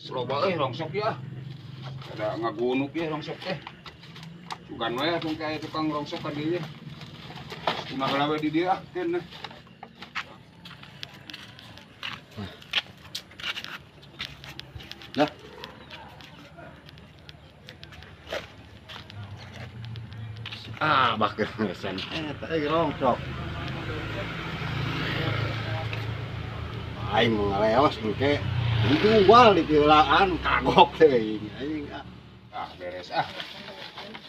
Sloba rongsok ya. Ada ngagunuk ya rongsok teh. Bukan we atuh kayak tukang rongsok ka dieu. Kunaon we di dieu ah keun. Lah. Bakal ngesen. Teh rongsok. Aing mau ngaleos engke jual di keulaan kagok teh aing. Beres ah.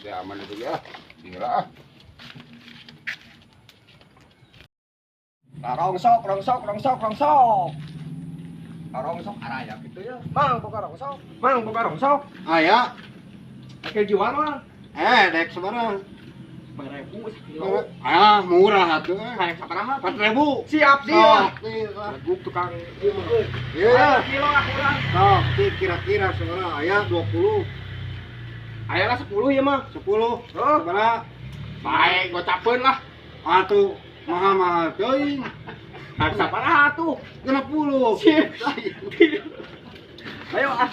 Udah aman itu ya. Gila ah. Rongsok araya gitu ya. Mang boga rongsok. Aya, Pakai jual mah. dek sebarang. 5.000 sekilo. Murah atuh. Kayak sabaraha? 4.000. Siap dia. Leguk tukang. Iya. Kilo lah kurang. Sok, kira-kira sebarang aya 20. Ayolah 10 ya mah. 10. Sabaraha? Baik, gocapeun lah. Atuh mahal-mahal teuing. Sabaraha tuh? 60. Ayo ah.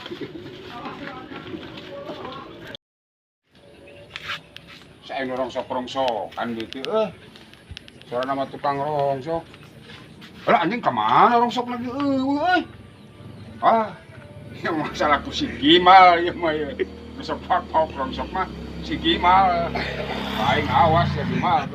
Saya rongsok-rongsokan gitu Soalnya nama tukang rongsok. Lah anjing kemana rongsok lagi euy. Yang masalahku si Gimal ya mah ya. Besok pak rongsok mah si Gimal. Paling awas ya Gimal.